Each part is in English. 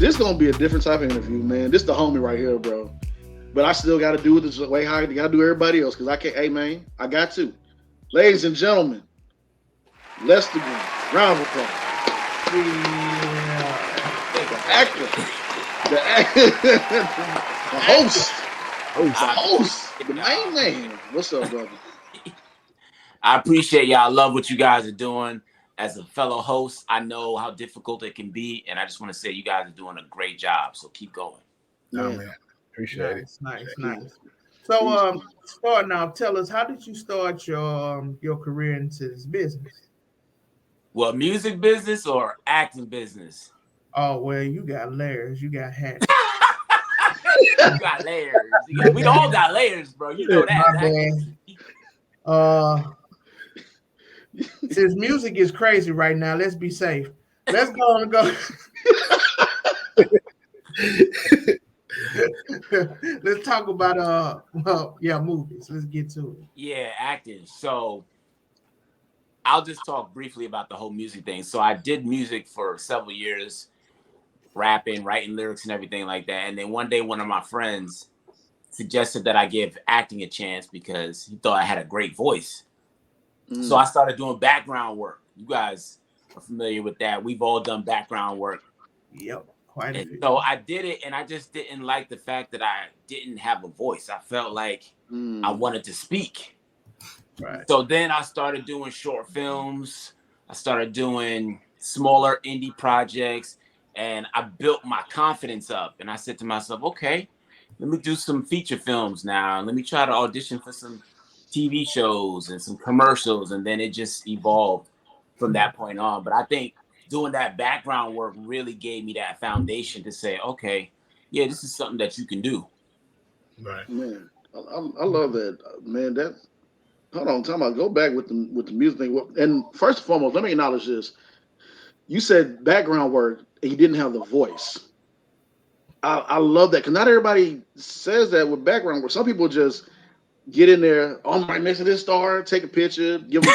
This gonna be a different type of interview, man. This the homie right here, bro. But I still got to do it the way how I got to do everybody else because I can't. Hey, man, I got to. Ladies and gentlemen, Lester Greene. Round of applause. Yeah. The actor, the host, the main man. What's up, brother? I appreciate y'all. I love what you guys are doing. As a fellow host, I know how difficult it can be, and I just want to say you guys are doing a great job. So keep going. Man. Appreciate it. Nice. So, starting out, tell us, how did you start your career into this business? Well, music business or acting business? Oh, well, you got layers. You got hats. You got layers. We all got layers, bro. You know that. Since music is crazy right now, let's be safe. Let's go on and go. Let's talk about movies. Let's get to it. Yeah, acting. So I'll just talk briefly about the whole music thing. So I did music for several years, rapping, writing lyrics and everything like that. And then one day one of my friends suggested that I give acting a chance because he thought I had a great voice. So I started doing background work. You guys are familiar with that. We've all done background work. Yep, quite a few. So I did it, and I just didn't like the fact that I didn't have a voice. I felt like I wanted to speak. Right. So then I started doing short films. I started doing smaller indie projects, and I built my confidence up. And I said to myself, okay, let me do some feature films now. Let me try to audition for some TV shows and some commercials. And then it just evolved from that point on. But I think doing that background work really gave me that foundation to say, okay, yeah, this is something that you can do. Right. Man, I love that, man. That hold on, time out. Go back with the music thing. And first and foremost, let me acknowledge this. You said background work and you didn't have the voice. I love that because not everybody says that with background work. Some people just get in there. Oh, I'm right next to this star. Take a picture. Give them.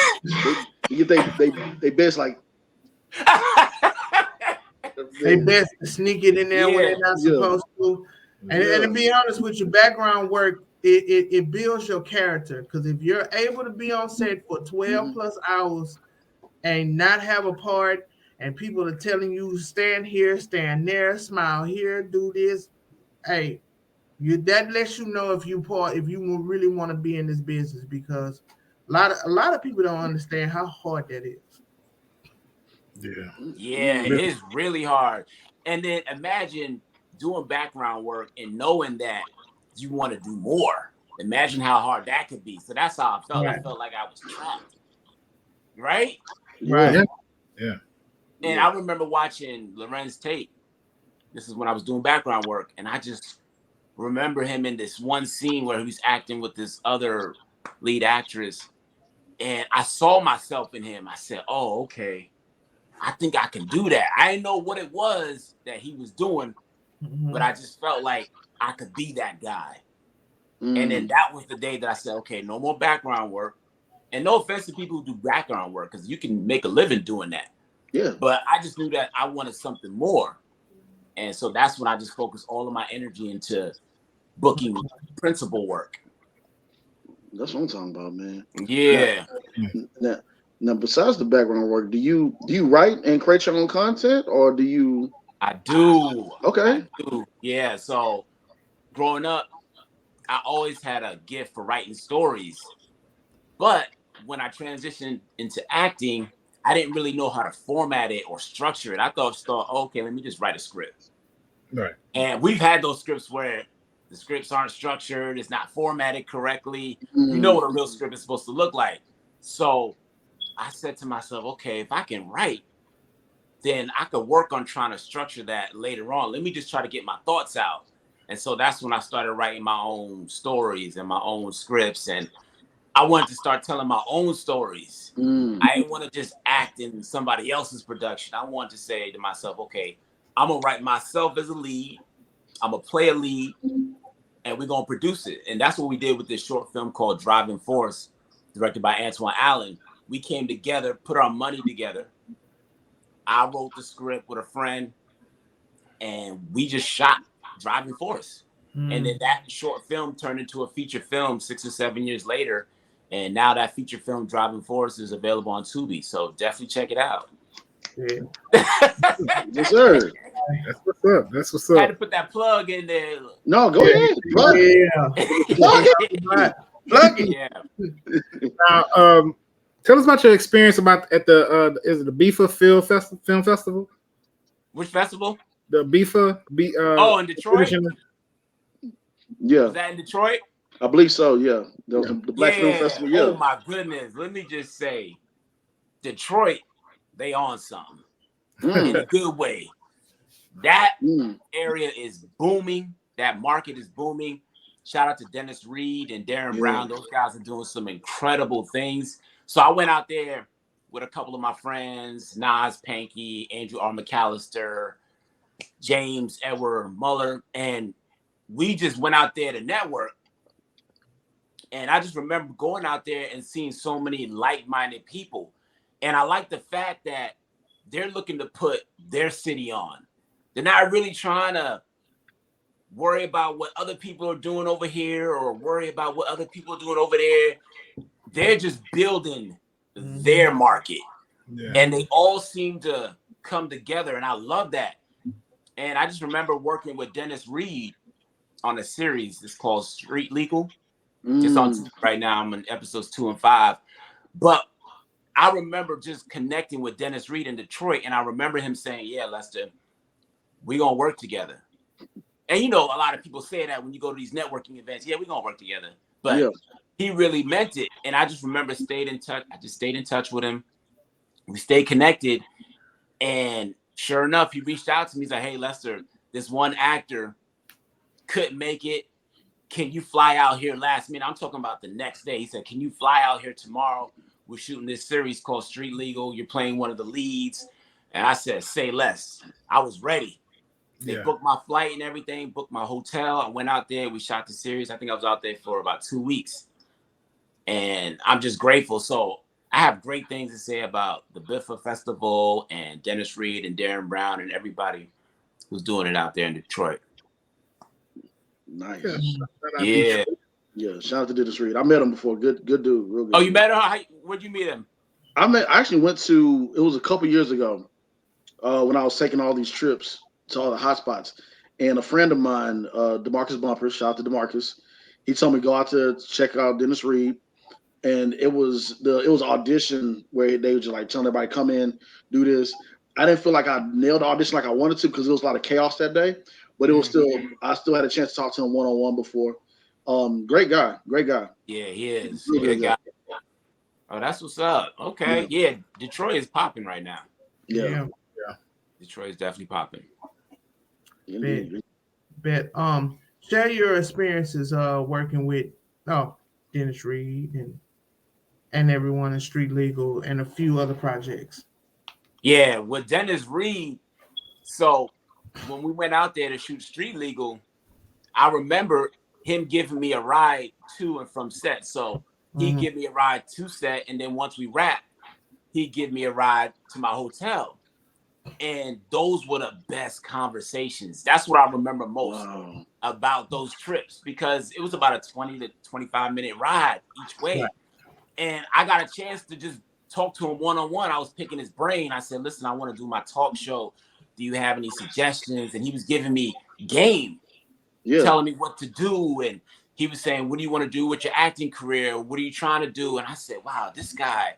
they best like. They best sneak it in there when they're not supposed to. And to be honest with you, background work it builds your character because if you're able to be on set for 12 plus hours and not have a part, and people are telling you stand here, stand there, smile here, do this, hey, that lets you know if you really want to be in this business because a lot of people don't understand how hard that is. Yeah, it is really hard. And then imagine doing background work and knowing that you want to do more. Imagine how hard that could be. So that's how I felt. Right. I felt like I was trapped. Right? Right. Yeah. And I remember watching Lorenz tape. This is when I was doing background work. And I just remember him in this one scene where he was acting with this other lead actress. And I saw myself in him. I said, oh, okay. I think I can do that. I didn't know what it was that he was doing, but I just felt like I could be that guy. And then that was the day that I said, okay, no more background work. And no offense to people who do background work, because you can make a living doing that. Yeah. But I just knew that I wanted something more. And so that's when I just focused all of my energy into booking principal work. That's what I'm talking about, man. Yeah. Now, besides the background work, do you write and create your own content, or do you? I do. Okay. I do. Yeah. So growing up, I always had a gift for writing stories. But when I transitioned into acting, I didn't really know how to format it or structure it. I thought, okay, let me just write a script. Right. And we've had those scripts where the scripts aren't structured, it's not formatted correctly. You know what a real script is supposed to look like. So I said to myself, okay, if I can write, then I could work on trying to structure that later on. Let me just try to get my thoughts out. And so that's when I started writing my own stories and my own scripts. And I wanted to start telling my own stories. I didn't want to just act in somebody else's production. I wanted to say to myself, okay, I'm going to write myself as a lead. I'm going to play a lead. And we're going to produce it. And that's what we did with this short film called Driving Force, directed by Antoine Allen. We came together, put our money together. I wrote the script with a friend. and we just shot Driving Force. And then that short film turned into a feature film 6 or 7 years later. And now that feature film Driving Force is available on Tubi. So definitely check it out. Yeah. Yes, sir. That's what's up. That's what's up. Had to put that plug in there. No, go ahead. Plug it. Plug it. Yeah. Now, tell us about your experience at the is it the BIFA Film Festival? Which festival? The BIFA. In Detroit. Yeah. Was that in Detroit? I believe so. Yeah. That was the Black Film Festival. Yeah. Oh my goodness. Let me just say, Detroit, they on something in a good way. That area is booming. That market is booming. Shout out to Dennis Reed and Darren Brown. Those guys are doing some incredible things. So I went out there with a couple of my friends, Nas Panky, Andrew R. McAllister, James Edward Muller, and we just went out there to network. And I just remember going out there and seeing so many like-minded people. And I like the fact that they're looking to put their city on. They're not really trying to worry about what other people are doing over here or worry about what other people are doing over there. They're just building their market. Yeah. And they all seem to come together. And I love that. And I just remember working with Dennis Reed on a series that's called Street Legal. Just on TV right now. I'm in episodes 2 and 5. But I remember just connecting with Dennis Reed in Detroit. And I remember him saying, yeah, Lester, we're going to work together. And, you know, a lot of people say that when you go to these networking events. Yeah, we're going to work together. But he really meant it. And I just remember stayed in touch. I just stayed in touch with him. We stayed connected. And sure enough, he reached out to me. He's like, hey, Lester, this one actor couldn't make it. Can you fly out here last minute? I'm talking about the next day. He said, can you fly out here tomorrow? We're shooting this series called Street Legal. You're playing one of the leads. And I said, say less. I was ready. They booked my flight and everything, booked my hotel. I went out there. We shot the series. I think I was out there for about 2 weeks. And I'm just grateful. So I have great things to say about the BIFA Festival and Dennis Reed and Darren Brown and everybody who's doing it out there in Detroit. Nice. Yeah. Yeah. Shout out to Dennis Reed. I met him before. Good dude. Real good. Oh, you met him? Where'd you meet him? I actually went to, it was a couple years ago when I was taking all these trips to all the hot spots. And a friend of mine, DeMarcus Bumper, shout out to DeMarcus, he told me go out to check out Dennis Reed. And it was audition where they were just like telling everybody come in, do this. I didn't feel like I nailed the audition like I wanted to because there was a lot of chaos that day. But it was I still had a chance to talk to him one-on-one before. Great guy. Yeah, he is. Good guy. Oh, that's what's up. Okay. Yeah, Detroit is popping right now. Yeah. Detroit is definitely popping. Bet. Share your experiences working with Dennis Reed and everyone in Street Legal and a few other projects. Yeah, with Dennis Reed. So when we went out there to shoot Street Legal, I remember him giving me a ride to and from set. So he'd give me a ride to set, and then once we wrapped, he'd give me a ride to my hotel. And those were the best conversations. That's what I remember most about those trips, because it was about a 20 to 25-minute ride each way. Right. And I got a chance to just talk to him one-on-one. I was picking his brain. I said, listen, I want to do my talk show. Do you have any suggestions? And he was giving me game, telling me what to do. And he was saying, what do you want to do with your acting career? What are you trying to do? And I said, wow, this guy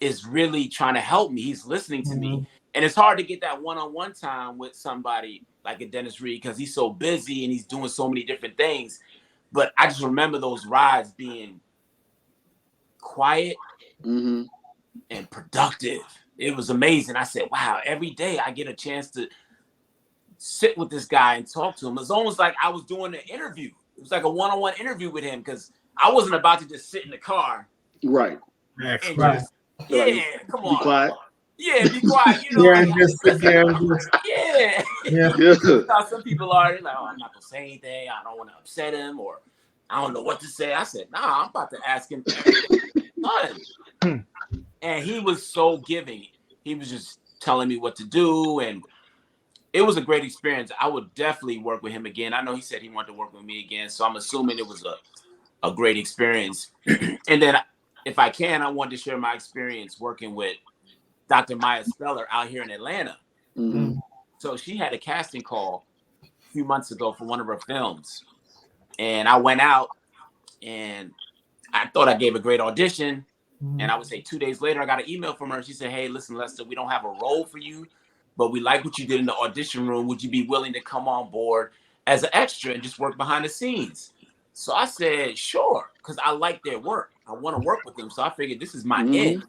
is really trying to help me. He's listening to me. And it's hard to get that one-on-one time with somebody like a Dennis Reed because he's so busy and he's doing so many different things. But I just remember those rides being quiet and productive. It was amazing. I said, wow, every day I get a chance to sit with this guy and talk to him. It's almost like I was doing an interview. It was like a one-on-one interview with him because I wasn't about to just sit in the car. Right. And just, come on. Be quiet. Yeah, be quiet. You know, just sit there. Some people are like, oh, I'm not going to say anything. I don't want to upset him, or I don't know what to say. I said, nah, I'm about to ask him. And he was so giving. He was just telling me what to do. And it was a great experience. I would definitely work with him again. I know he said he wanted to work with me again, so I'm assuming it was a great experience. And then, if I can, I wanted to share my experience working with Dr. Maya Speller out here in Atlanta. Mm-hmm. So she had a casting call a few months ago for one of her films, and I went out and I thought I gave a great audition. And I would say 2 days later, I got an email from her. She said, "Hey, listen, Lester, we don't have a role for you, but we like what you did in the audition room. Would you be willing to come on board as an extra and just work behind the scenes?" So I said, "Sure," because I like their work. I want to work with them. So I figured this is my end.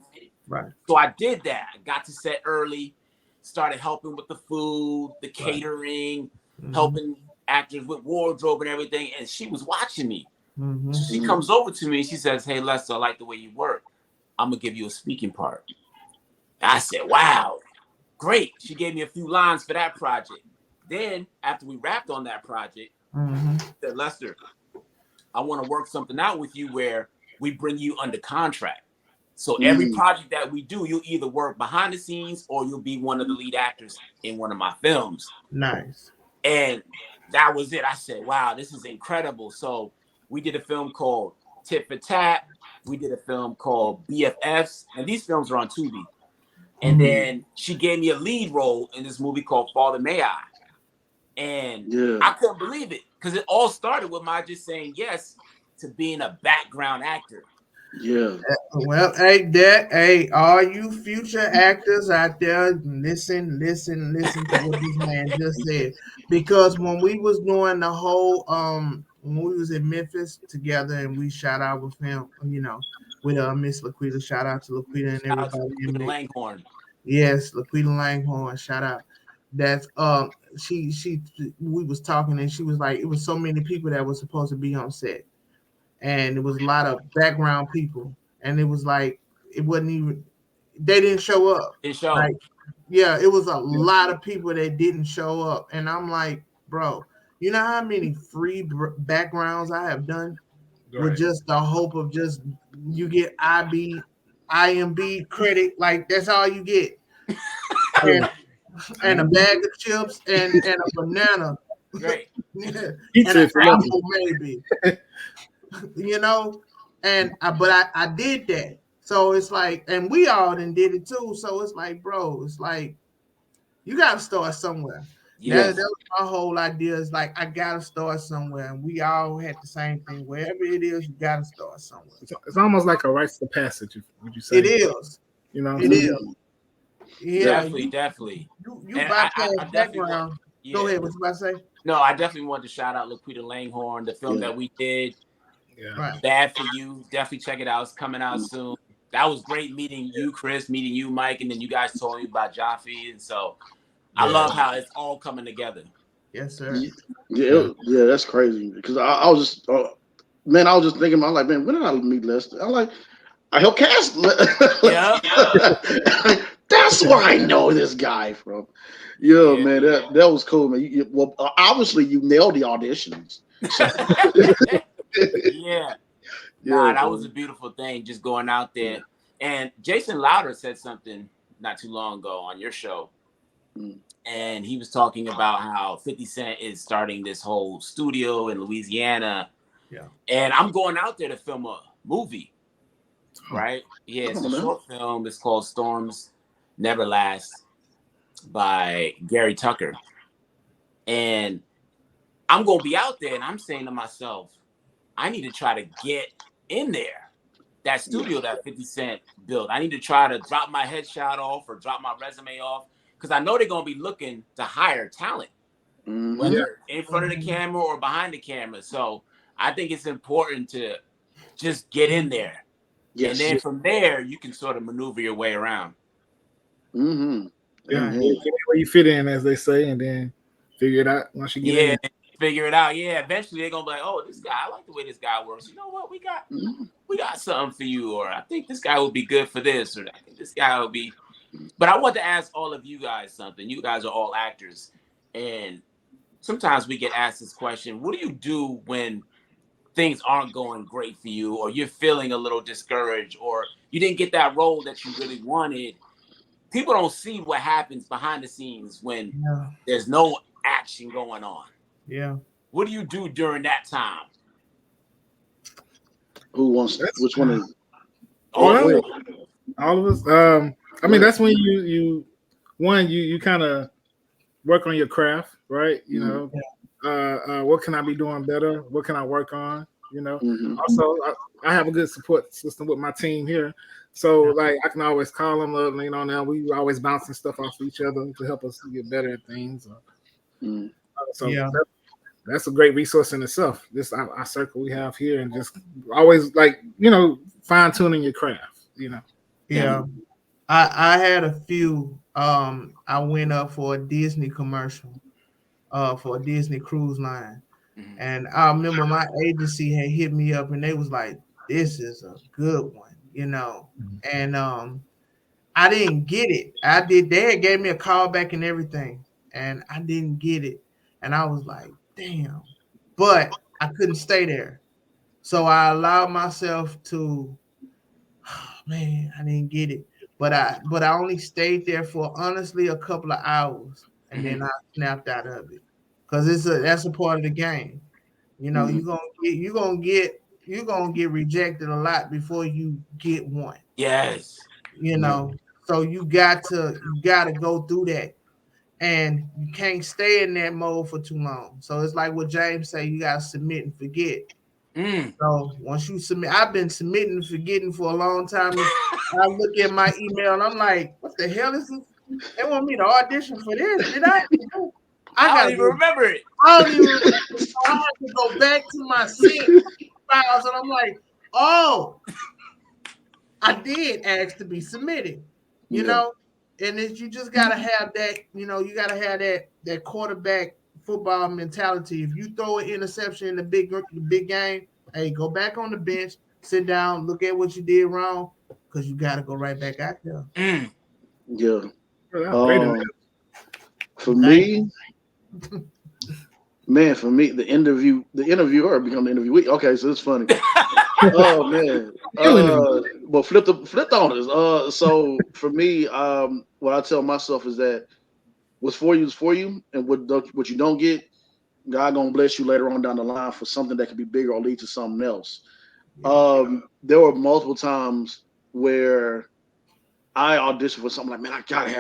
Right. So I did that. I got to set early, started helping with the food, the catering, helping actors with wardrobe and everything. And she was watching me. So she comes over to me and she says, "Hey, Lester, I like the way you work. I'm going to give you a speaking part." I said, "Wow, great." She gave me a few lines for that project. Then, after we wrapped on that project, she said, "Lester, I want to work something out with you where we bring you under contract. So every project that we do, you'll either work behind the scenes or you'll be one of the lead actors in one of my films." Nice. And that was it. I said, "Wow, this is incredible." So we did a film called Tit for Tat. We did a film called BFFs. And these films are on Tubi. And then she gave me a lead role in this movie called Father May I. And I couldn't believe it because it all started with my just saying yes to being a background actor. Yeah. Well, hey, all you future actors out there, listen to what this man just said. Because when we was doing the whole, when we was in Memphis together, and we shot out with him, with Miss Laquita. Shout out to Laquita and Shout out to everybody in Laquita it. Langhorn. Yes, Laquita Langhorn. Shout out. That's she we was talking and she was like, it was so many people that was supposed to be on set, and it was a lot of background people, and it was like it wasn't even, they didn't show up. It showed. Like, yeah, it was a lot of people that didn't show up, and I'm like, bro, you know how many free backgrounds I have done with just the hope of just you get IMB credit, like that's all you get, and a bag of chips and a banana, Great. and an apple maybe. And I did that. So it's like, and we all done did it too. So it's like, bro, it's like you gotta start somewhere. Yes. That was my whole idea. Is like I gotta start somewhere, and we all had the same thing. Wherever it is, you gotta start somewhere. It's almost like a rites of passage, would you say? It is. It is. Yeah, definitely. You bypass background. Go ahead. What you about to say? No, I definitely wanted to shout out Laquita Langhorn, the film that we did. Right. Bad for You. Definitely check it out. It's coming out soon. That was great meeting you, Chris, meeting you, Mike, and then you guys told me about Jaffe. And so I love how it's all coming together. Yes, sir. Yeah, that's crazy. Because I was just, man, I was just thinking, I'm like, man, when did I meet Lester? I'm like, I helped cast. Yeah. That's where I know this guy from. Yeah, man, that was cool, man. Well, obviously you nailed the auditions. So. Yeah. Nah, that was a beautiful thing, just going out there. And Jason Louder said something not too long ago on your show. And he was talking about how 50 Cent is starting this whole studio in Louisiana. Yeah. And I'm going out there to film a movie. Right? Yeah, it's a short film. It's called Storms Never Last by Gary Tucker. And I'm going to be out there and I'm saying to myself, I need to try to get in there. That studio that 50 Cent built. I need to try to drop my headshot off or drop my resume off because I know they're going to be looking to hire talent, whether in front of the camera or behind the camera. So I think it's important to just get in there. Yes. And then from there, you can sort of maneuver your way around. Yeah, where you fit in, as they say, and then figure it out once you get in. Figure it out. Yeah, eventually they're gonna be like, "Oh, this guy, I like the way this guy works. You know what? We got something for you, or I think this guy would be good for this, or I think this guy would be." But I want to ask all of you guys something. You guys are all actors, and sometimes we get asked this question: what do you do when things aren't going great for you, or you're feeling a little discouraged, or you didn't get that role that you really wanted? people don't see what happens behind the scenes when there's no action going on. Yeah. What do you do during that time? Who wants? Which one is? All of us. I mean, that's when you kind of work on your craft, right? You know, what can I be doing better? What can I work on? You know. Also, I have a good support system with my team here, so like I can always call them. You know, now we always bouncing stuff off each other to help us get better at things. So that's a great resource in itself. This our circle we have here, and just always like fine tuning your craft. You know. Yeah. I had a few. I went up for a Disney commercial, for a Disney cruise line, and I remember my agency had hit me up, and they was like, "This is a good one," and I didn't get it. I did. They had gave me a call back and everything, and I didn't get it, and I was like, "Damn!" But I couldn't stay there, so I allowed myself to. Man, I didn't get it. But I only stayed there for honestly a couple of hours, and then I snapped out of it because that's a part of the game. You're gonna get rejected a lot before you get one. Yes. So you gotta go through that, and you can't stay in that mode for too long. So it's like what James say: you gotta submit and forget. So once you submit, I've been submitting and forgetting for a long time. I look at my email and I'm like, what the hell is this? They want me to audition for this. Did I? I don't even remember it. I don't even remember. So I have to go back to my sync files and I'm like, oh, I did ask to be submitted, you know? And you just gotta have that, you gotta have that quarterback football mentality. If you throw an interception in the big game, hey, go back on the bench, sit down, look at what you did wrong, because you gotta go right back out there. Yeah. For me, the interviewer become the interviewee. Okay, so it's funny. Oh man. But flipped on us. So for me, what I tell myself is that what's for you is for you, and what you don't get, God gonna bless you later on down the line for something that could be bigger or lead to something else. There were multiple times where I auditioned for something like, man, I gotta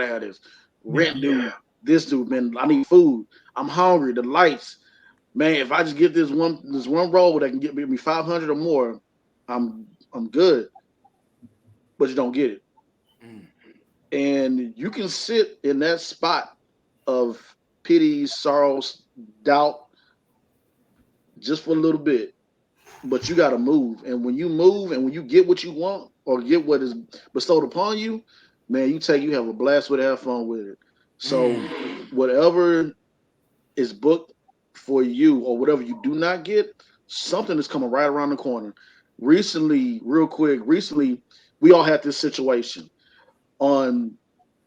have this. Rent dude, this dude, man, I need food. I'm hungry. The lights, man. If I just get this one role that can get me 500 or more, I'm good. But you don't get it, and you can sit in that spot of pity, sorrows, doubt, just for a little bit. But you got to move, and when you move, and when you get what you want or get what is bestowed upon you, man, you have a blast with it, have fun with it. So whatever is booked for you or whatever you do not get, something is coming right around the corner. Recently, we all had this situation on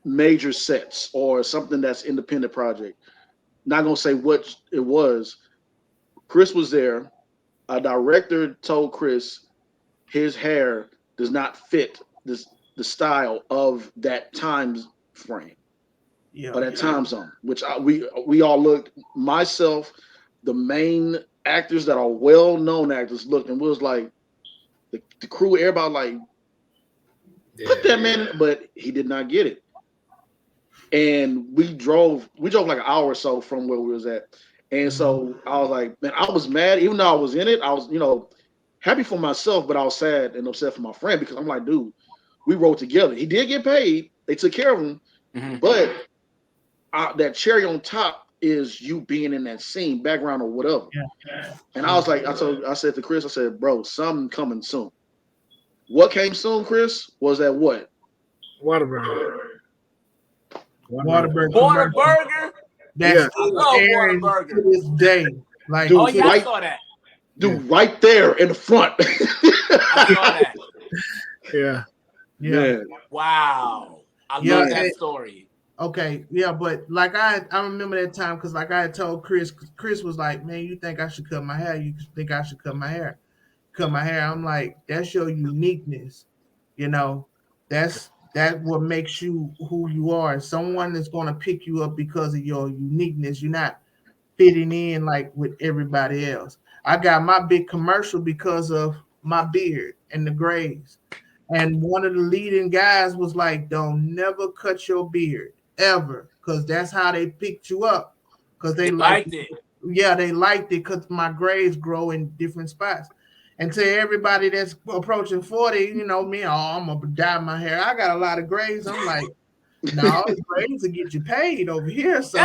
major sets or something that's independent project. Not gonna say what it was. Chris was there. A director told Chris his hair does not fit the style of that time frame or that time zone, which we all looked. Myself, the main actors that are well-known actors looked, and we was like, the crew, everybody like, put that man in, but he did not get it. And we drove like an hour or so from where we was at. And so I was like, man, I was mad. Even though I was in it, I was, happy for myself, but I was sad and upset for my friend because I'm like, dude, we rode together. He did get paid. They took care of him. But that cherry on top is you being in that scene, background or whatever. And I was like, I said to Chris, I said, bro, something coming soon. What came soon, Chris? Was that what? Whataburger. That's Whataburger to this day. Like, dude, I saw that. Dude, right there in the front. I saw that. Yeah. Man. Wow. I love that story. Okay, yeah, but like I remember that time because like I had told Chris was like, man, you think I should cut my hair? You think I should cut my hair? I'm like, that's your uniqueness, that's That what makes you who you are. Someone that's going to pick you up because of your uniqueness. You're not fitting in like with everybody else. I got my big commercial because of my beard and the grays. And one of the leading guys was like, "Don't never cut your beard ever," because that's how they picked you up. Because they liked it. Yeah, they liked it because my grays grow in different spots. And to everybody that's approaching 40, you know me, oh, I'm gonna dye my hair. I got a lot of grays. I'm like, no, grays will get you paid over here. So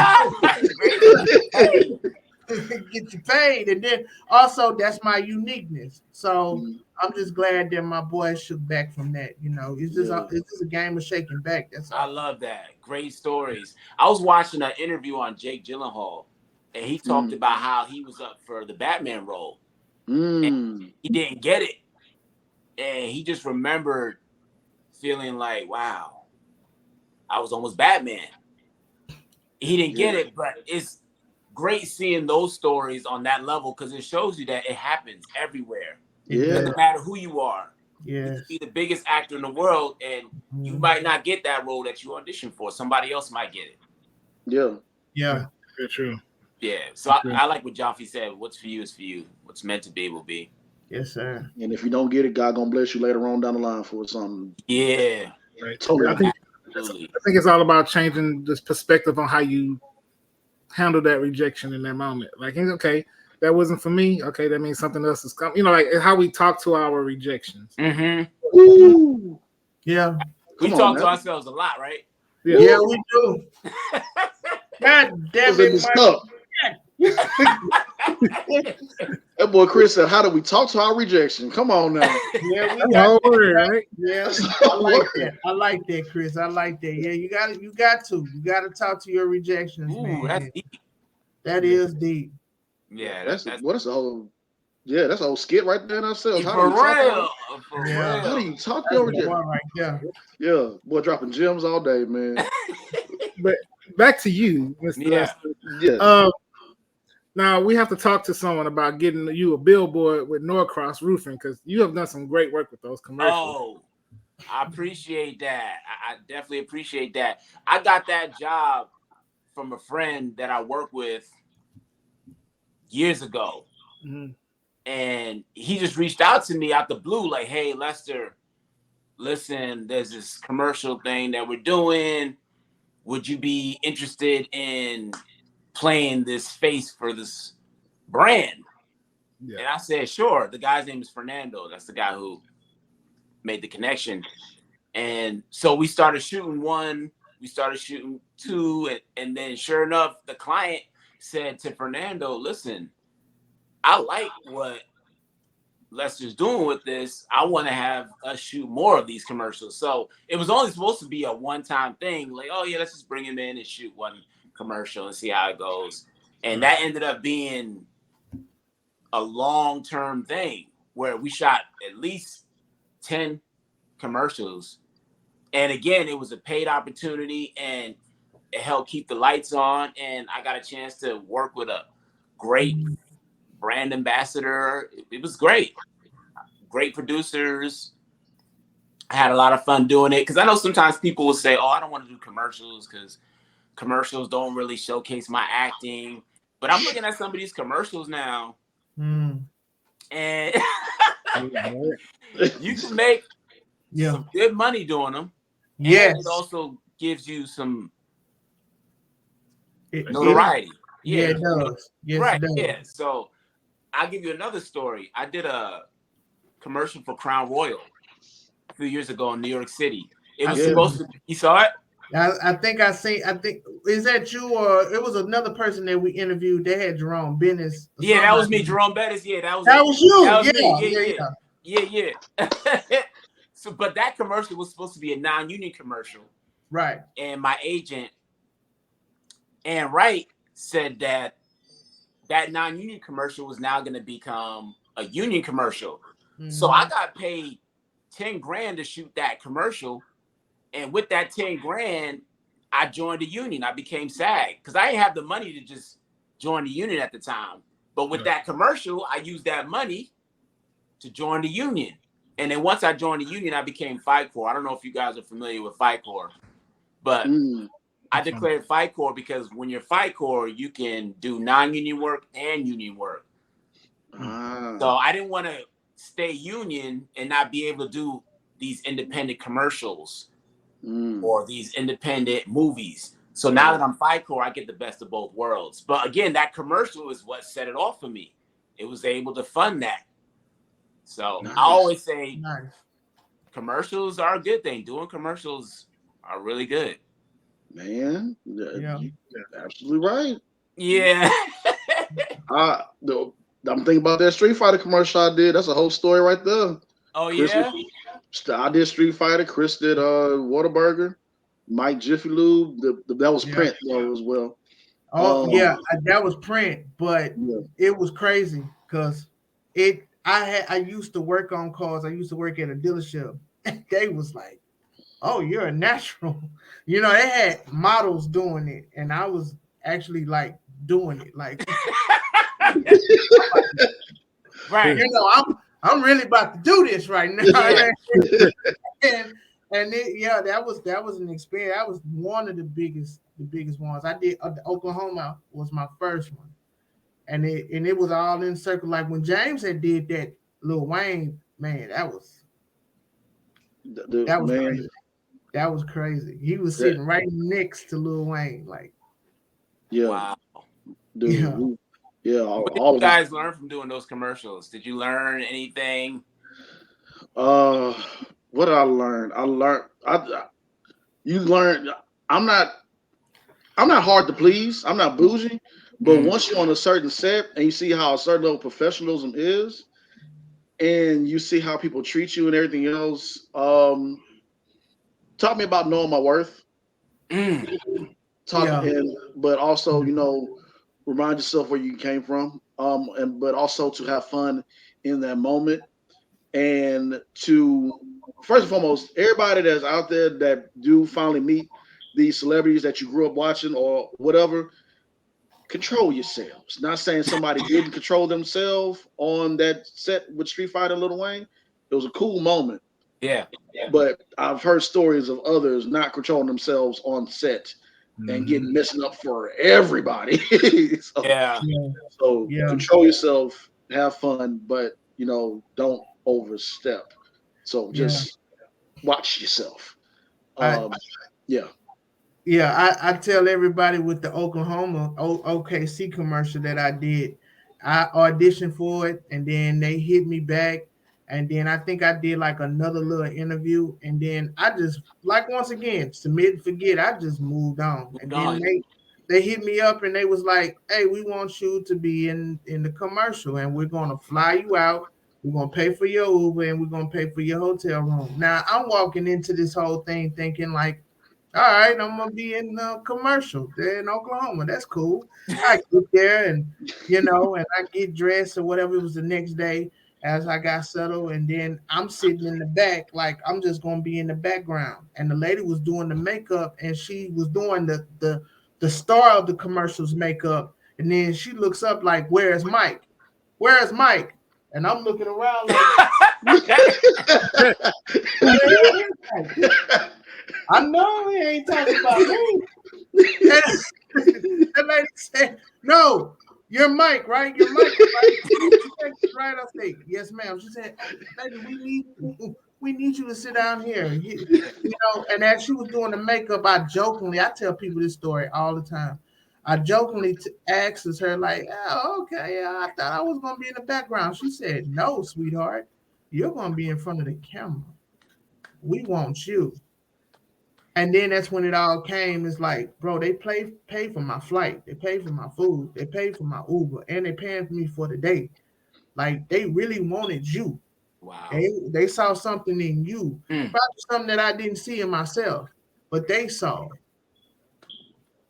get you paid. And then also that's my uniqueness. So I'm just glad that my boy shook back from that. You know, it's just a game of shaking back. That's all. I love that. Great stories. I was watching an interview on Jake Gyllenhaal, and he talked about how he was up for the Batman role. And he didn't get it. And he just remembered feeling like, wow, I was almost Batman. He didn't get it, but it's great seeing those stories on that level because it shows you that it happens everywhere. It doesn't matter who you are. You can be the biggest actor in the world, and you might not get that role that you auditioned for. Somebody else might get it. Yeah. Very true. Yeah. So I like what Jaffe said. What's for you is for you. What's meant to be will be. Yes, sir. And if you don't get it, God gonna bless you later on down the line for something. Yeah. Right. Totally. I think it's all about changing this perspective on how you handle that rejection in that moment. Like, okay, that wasn't for me. Okay, that means something else is coming. You know, like how we talk to our rejections. Ooh. Yeah. We talk to ourselves a lot, right? Yeah, we do. God damn it, That boy Chris said, "How do we talk to our rejection?" Come on now. Yeah, we got right? Yeah, I like that. I like that, Chris. I like that. Yeah, you got to talk to your rejections, man. That's deep. That is deep. Yeah, that's a whole. Yeah, that's a whole skit right there in ourselves. For real. How do you talk to your rejection? Right there. Yeah, boy, dropping gems all day, man. But back to you, Mr. Lester. Yes. Now we have to talk to someone about getting you a billboard with Norcross Roofing because you have done some great work with those commercials. Oh, I appreciate that. I definitely appreciate that. I got that job from a friend that I worked with years ago. And he just reached out to me out the blue, like, "Hey, Lester, listen, there's this commercial thing that we're doing. Would you be interested in playing this face for this brand?" And I said, "Sure." The guy's name is Fernando. That's the guy who made the connection. And so we started shooting one, we started shooting two, and then sure enough, the client said to Fernando, "Listen, I like what Lester's doing with this. I want to have us shoot more of these commercials." So it was only supposed to be a one-time thing, like, "Oh yeah, let's just bring him in and shoot one commercial and see how it goes." And that ended up being a long-term thing where we shot at least 10 commercials. And again, it was a paid opportunity and it helped keep the lights on. And I got a chance to work with a great brand ambassador. It was great. Great producers. I had a lot of fun doing it because I know sometimes people will say, "Oh, I don't want to do commercials because commercials don't really showcase my acting." But I'm looking at some of these commercials now, and you can make some good money doing them. Yes. And it also gives you some It, notoriety. Yeah, it does. Yes, right. It does. Yeah. So I'll give you another story. I did a commercial for Crown Royal a few years ago in New York City. It was supposed to be, you saw it? I think is that you or it was another person that we interviewed? They had Jerome Bennis. Yeah, that was me, Jerome Bettis. Yeah, that was you. That was me. Yeah. So, but that commercial was supposed to be a non-union commercial, right? And my agent Ann Wright said that non-union commercial was now going to become a union commercial. So I got paid $10,000 to shoot that commercial. And with that $10,000, I joined the union. I became SAG because I didn't have the money to just join the union at the time. But with that commercial, I used that money to join the union. And then once I joined the union, I became Fight Corps. I don't know if you guys are familiar with Fight Corps, but I declared Fight Corps because when you're Fight Corps, you can do non-union work and union work. So I didn't want to stay union and not be able to do these independent commercials or these independent movies. So now that I'm Fight Corps, I get the best of both worlds. But again, that commercial is what set it off for me. It was able to fund that. So I always say commercials are a good thing. Doing commercials are really good. Man, you're absolutely right. Yeah. I'm thinking about that Street Fighter commercial I did. That's a whole story right there. Oh, yeah? I did Street Fighter. Chris did Whataburger. Mike Jiffy Lube. That was print though as well. Oh that was print, but it was crazy because I used to work on cars. I used to work at a dealership. And they was like, "Oh, you're a natural." You know, they had models doing it, and I was actually like doing it, like. Right. You know, I'm really about to do this right now. That was an experience. That was one of the biggest ones. I did Oklahoma was my first one. And it was all in circle. Like when James had did that Lil Wayne, man, that was crazy. That was crazy. He was sitting right next to Lil Wayne, like wow. Dude, what did you guys learn from doing those commercials? Did you learn anything? What did I learn? You learn. I'm not hard to please. I'm not bougie, but once you're on a certain set and you see how a certain level of professionalism is, and you see how people treat you and everything else, taught me about knowing my worth. But also, remind yourself where you came from, but also to have fun in that moment, and to first and foremost, everybody that's out there that do finally meet these celebrities that you grew up watching or whatever, control yourselves. Not saying somebody didn't control themselves on that set with Street Fighter and Lil Wayne. It was a cool moment. Yeah. But I've heard stories of others not controlling themselves on set and getting messing up for everybody. So control yourself, have fun, but don't overstep. So just watch yourself. I tell everybody with the Oklahoma OKC commercial that I did, I auditioned for it, and then they hit me back, and then I think I did like another little interview, and then I just once again submit and forget. I just moved on, and then they hit me up and they was like, "Hey, we want you to be in the commercial, and we're gonna fly you out. We're gonna pay for your Uber, and we're gonna pay for your hotel room." Now I'm walking into this whole thing thinking like, all right, I'm gonna be in the commercial there in Oklahoma. That's cool. I get there and and I get dressed or whatever. It was the next day as I got settled, and then I'm sitting in the back, like I'm just gonna be in the background. And the lady was doing the makeup, and she was doing the star of the commercial's makeup. And then she looks up like, "Where's Mike? Where's Mike?" And I'm looking around like, I know he ain't talking about me. And the lady said, "No, you're Mike, right? You're Mike, right?" I said, "Yes, ma'am." She said, "Lady, we need you to sit down here." And as she was doing the makeup, I tell people this story all the time. I jokingly asked her, like, "Oh, okay, I thought I was going to be in the background." She said, "No, sweetheart, you're going to be in front of the camera. We want you." And then that's when it all came. It's like, bro, they pay for my flight. They pay for my food. They pay for my Uber. And they paying for me for the day. Like, they really wanted you. Wow. They saw something in you. Probably something that I didn't see in myself. But they saw it.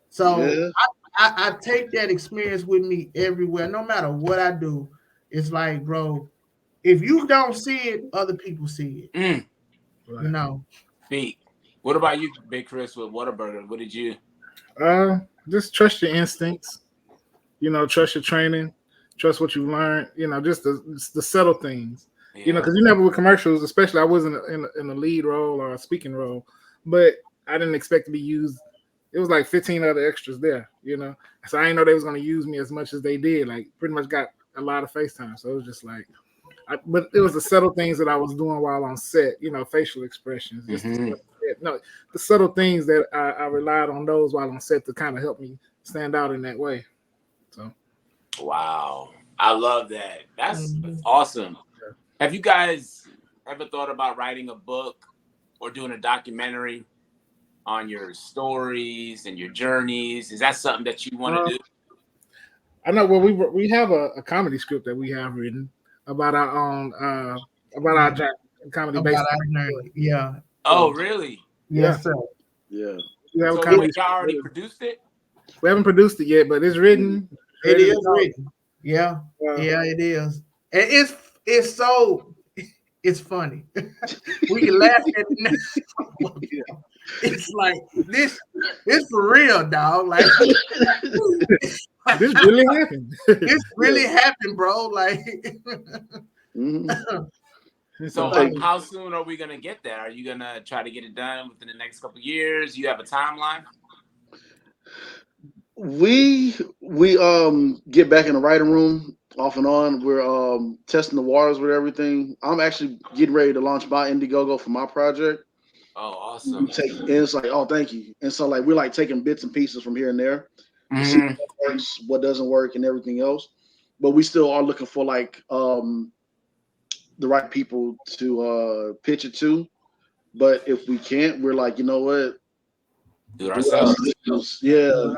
So I take that experience with me everywhere. No matter what I do, it's like, bro, if you don't see it, other people see it. Pete, what about you, Big Chris, with Whataburger? What did you? Just trust your instincts. Trust your training. Trust what you learned. Just the subtle things. You know, because you never with commercials, especially I wasn't in a lead role or a speaking role, but I didn't expect to be used. It was like 15 other extras there, you know. So I didn't know they was going to use me as much as they did. Like, pretty much got a lot of FaceTime. So it was just like, but it was the subtle things that I was doing while on set, you know, facial expressions, just the subtle things that I relied on those while on set to kind of help me stand out in that way. So, wow, I love that. That's awesome. Have you guys ever thought about writing a book or doing a documentary on your stories and your journeys? Is that something that you want to do? I know. Well, we have a comedy script that we have written about our own about our comedy based. Yeah. Oh, really? Yes, sir. Yeah. We have so a comedy y'all already produced it? We haven't produced it yet, but it's written. It is written. Yeah. Yeah, it is. And it's so it's funny. We can laugh at it now. It's like this. It's for real, dog. Like this really happened. This really happened, bro. Like. So, like, how soon are we gonna get that? Are you gonna try to get it done within the next couple of years? You have a timeline? We get back in the writing room off and on. We're testing the waters with everything. I'm actually getting ready to launch my Indiegogo for my project. Oh, awesome! And it's like, oh, thank you. And so like we're like taking bits and pieces from here and there to see what works, what doesn't work, and everything else. But we still are looking for like the right people to pitch it to. But if we can't, we're like, you know what? Do it ourselves. Yeah.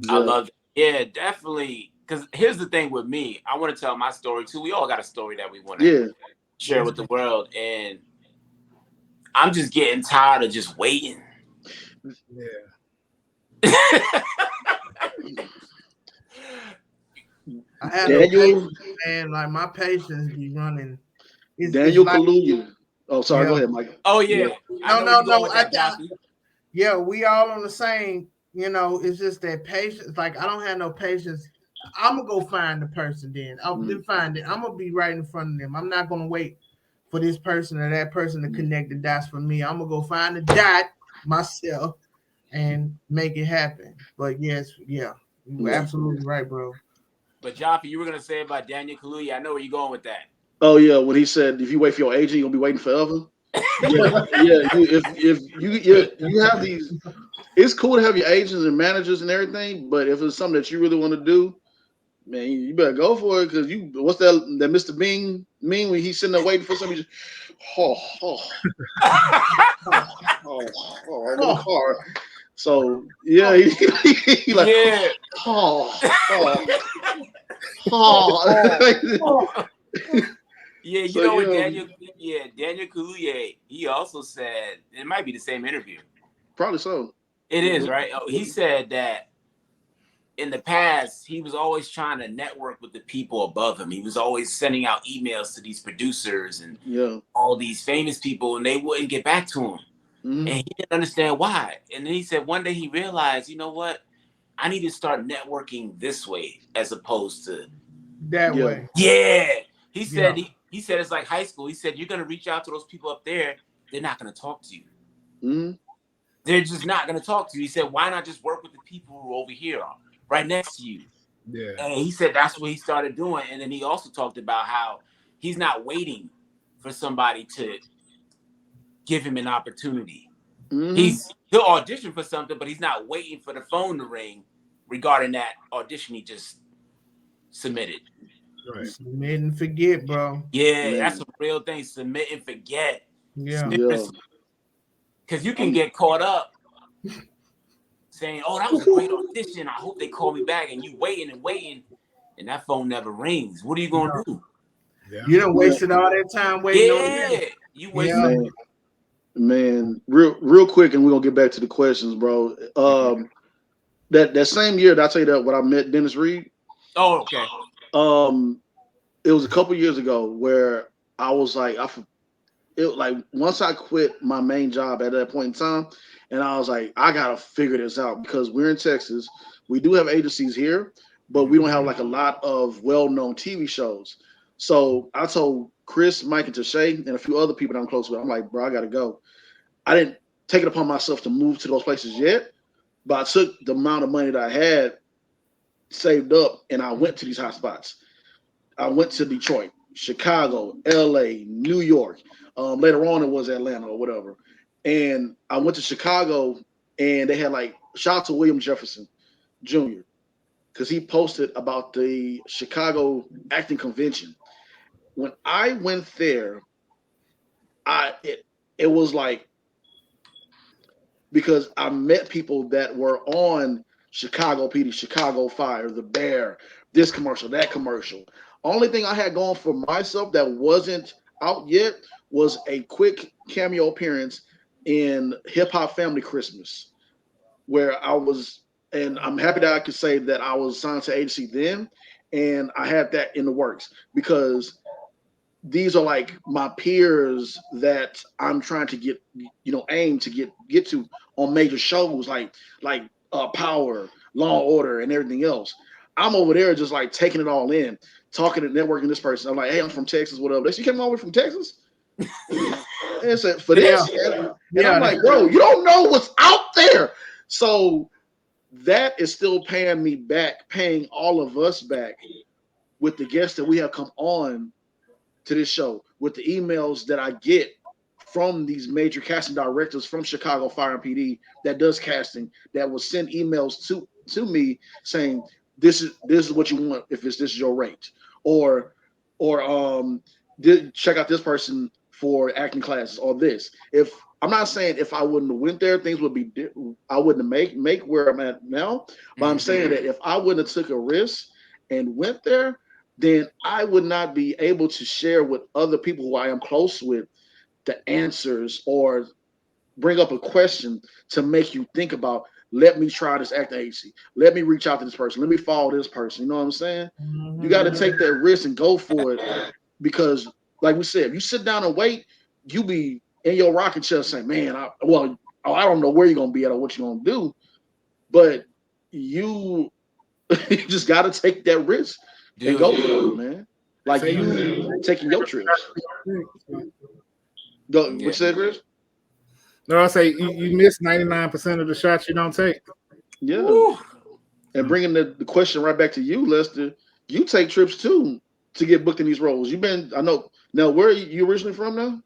I love it. Yeah, definitely. Because here's the thing with me. I want to tell my story too. We all got a story that we want to share with the world. And I'm just getting tired of just waiting. Yeah. I have Daniel, man, like my patience be running. Daniel Kaluuya. Oh, sorry. Go ahead, Mike. Oh yeah. Yeah, we all on the same. You know, it's just that patience. Like I don't have no patience. I'm gonna go find the person. Then I'll find it. I'm gonna be right in front of them. I'm not gonna wait for this person or that person to connect the dots for me. I'm gonna go find the dot myself and make it happen. But yes, you're absolutely right, bro. But Jaffe, you were gonna say about Daniel Kaluuya. I know where you're going with that. Oh yeah, when he said if you wait for your agent, you're gonna be waiting forever. If you have these, it's cool to have your agents and managers and everything. But if it's something that you really want to do, man, you better go for it. Because what's that Mr. Bing mean when he's sitting there waiting for somebody? Car. So yeah, he like Yeah, you know what Daniel Kaluuya, he also said, it might be the same interview. Probably so. It is, right? Oh, he said that in the past, he was always trying to network with the people above him. He was always sending out emails to these producers and all these famous people, and they wouldn't get back to him. And he didn't understand why. And then he said one day he realized, you know what? I need to start networking this way as opposed to that way. Yeah. He said he said it's like high school. He said you're gonna reach out to those people up there, they're not gonna talk to you. They're just not gonna talk to you. He said, why not just work with the people who are over here right next to you? Yeah. And he said that's what he started doing. And then he also talked about how he's not waiting for somebody to give him an opportunity. He'll audition for something, but he's not waiting for the phone to ring regarding that audition he just submitted. Right. Submit and forget, bro. Yeah, that's a real thing. Submit and forget. Yeah. Because you can get caught up saying, oh, that was a great audition. I hope they call me back. And you waiting, and that phone never rings. What are you going to do? Yeah. You done wasted all that time waiting on them. You wasted Man, real quick, and we're gonna get back to the questions, bro. That same year, did I tell you that when I met Dennis Reed? Oh, okay. It was a couple years ago where I was like, once I quit my main job at that point in time, and I was like, I gotta figure this out because we're in Texas. We do have agencies here, but we don't have like a lot of well-known TV shows. So I told Chris, Mike, and Tashay, and a few other people that I'm close with, I'm like, bro, I gotta go. I didn't take it upon myself to move to those places yet, but I took the amount of money that I had saved up and I went to these hot spots. I went to Detroit, Chicago, LA, New York. Later on, it was Atlanta or whatever. And I went to Chicago and they had like, shout out to William Jefferson Jr., because he posted about the Chicago acting convention. When I went there, it was like, because I met people that were on Chicago PD, Chicago Fire, The Bear, this commercial, that commercial. Only thing I had going for myself that wasn't out yet was a quick cameo appearance in Hip Hop Family Christmas, where I was, and I'm happy that I could say that I was signed to agency then, and I had that in the works because these are like my peers that I'm trying to get, aim to get to on major shows like Power, Law and Order, and everything else. I'm over there just like taking it all in, talking and networking this person. I'm like, hey, I'm from Texas, whatever. They said, you came all the way from Texas? And said, for this? And I'm like, bro, you don't know what's out there. So that is still paying me back, paying all of us back with the guests that we have come on to this show, with the emails that I get from these major casting directors from Chicago Fire and PD that does casting, that will send emails to me saying this is what you want, if this is your rate, or check out this person for acting classes, or this. If I'm not saying if I wouldn't have went there, things would be I wouldn't make where I'm at now, but I'm saying that if I wouldn't have took a risk and went there, then I would not be able to share with other people who I am close with the answers, or bring up a question to make you think about, let me try this acting agency. Let me reach out to this person. Let me follow this person. You know what I'm saying? You got to take that risk and go for it, because like we said, if you sit down and wait, you be in your rocking chair saying, man, I don't know where you're going to be at or what you're going to do, but you just got to take that risk and go for it, man. Like you taking your trips. Go, what you said, Chris? No, I say you miss 99% of the shots you don't take. Yeah. Woo. And bringing the question right back to you, Lester, you take trips too to get booked in these roles. You've been, I know. Now, where are you originally from now?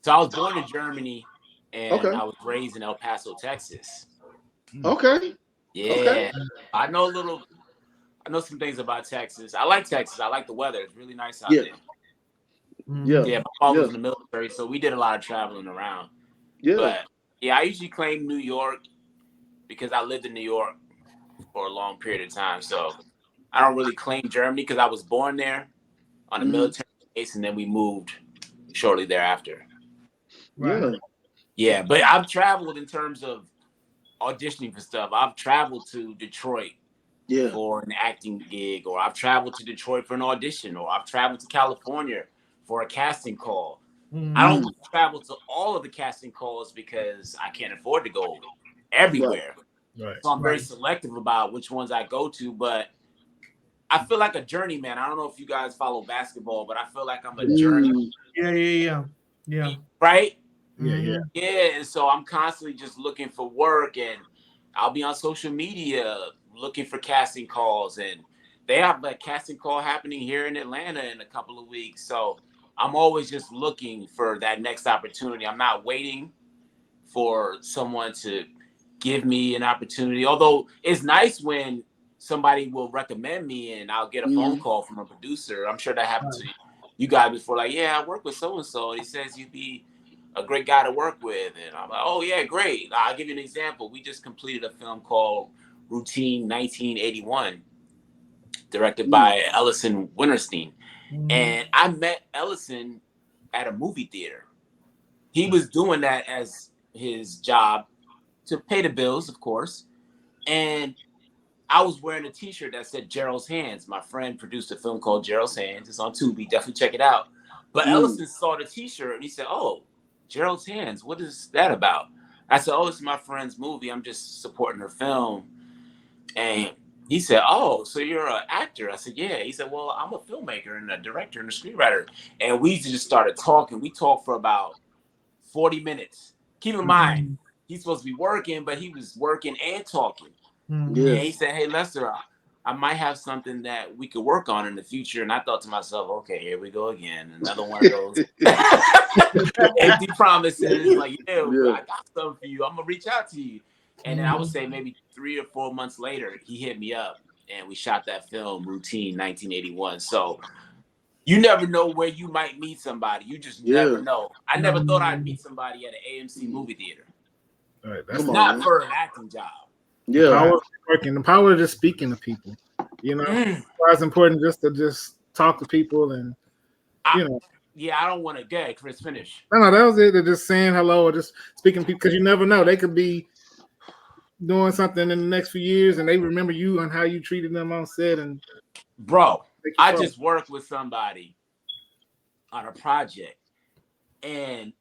So I was born in Germany, and I was raised in El Paso, Texas. Okay. Yeah. Okay. I know some things about Texas. I like Texas. I like the weather. It's really nice out there. Yeah. My father was in the military, so we did a lot of traveling around. Yeah. But yeah, I usually claim New York because I lived in New York for a long period of time. So I don't really claim Germany because I was born there on a military base, and then we moved shortly thereafter. Right. Yeah, but I've traveled in terms of auditioning for stuff. I've traveled to Detroit for an acting gig, or I've traveled to Detroit for an audition, or I've traveled to California for a casting call. I don't travel to all of the casting calls because I can't afford to go everywhere. Right. So I'm very selective about which ones I go to, but I feel like a journeyman. I don't know if you guys follow basketball, but I feel like I'm a journeyman. Yeah. Right? Yeah. Yeah. So I'm constantly just looking for work, and I'll be on social media looking for casting calls, and they have a casting call happening here in Atlanta in a couple of weeks. So I'm always just looking for that next opportunity. I'm not waiting for someone to give me an opportunity. Although it's nice when somebody will recommend me and I'll get a phone call from a producer. I'm sure that happened to you guys before. Like, yeah, I work with so-and-so. He says you'd be a great guy to work with. And I'm like, oh, yeah, great. I'll give you an example. We just completed a film called Routine 1981, directed by Ellison Winterstein. And I met Ellison at a movie theater. He was doing that as his job to pay the bills, of course. And I was wearing a t-shirt that said Gerald's Hands. My friend produced a film called Gerald's Hands. It's on Tubi. Definitely check it out. But Ellison saw the t-shirt and he said, oh, Gerald's Hands. What is that about? I said, oh, it's my friend's movie. I'm just supporting her film. And he said, "Oh, so you're an actor?" I said, "Yeah." He said, "Well, I'm a filmmaker and a director and a screenwriter." And we just started talking. We talked for about 40 minutes. Keep in mind, he's supposed to be working, but he was working and talking. Yeah. And he said, "Hey, Lester, I might have something that we could work on in the future." And I thought to myself, "Okay, here we go again. Another one of those empty promises. Like, yeah, I got something for you. I'm gonna reach out to you." And then I would say maybe 3 or 4 months later, he hit me up and we shot that film, Routine 1981. So you never know where you might meet somebody. You just never know. I never thought I'd meet somebody at an AMC movie theater. Right, that's not for an acting job. Yeah, the power of working, the power of just speaking to people. You know, it's important just to talk to people and Yeah, I don't want to get Chris finish. No, that was it. They're just saying hello or just speaking to people because you never know. They could be doing something in the next few years and they remember you and how you treated them on set. And bro, I just worked with somebody on a project, and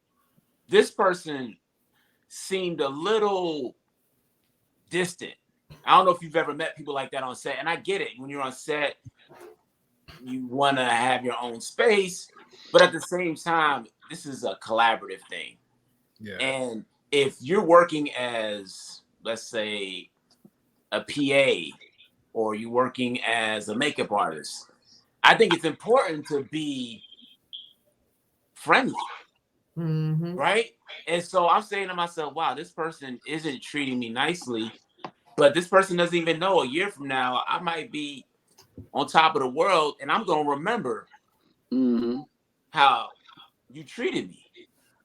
this person seemed a little distant. I don't know if you've ever met people like that on set, and I get it. When you're on set, you want to have your own space, but at the same time, this is a collaborative thing. Yeah. And if you're working as, let's say, a PA, or you're working as a makeup artist, I think it's important to be friendly, right? And so I'm saying to myself, wow, this person isn't treating me nicely, but this person doesn't even know a year from now, I might be on top of the world, and I'm going to remember how you treated me.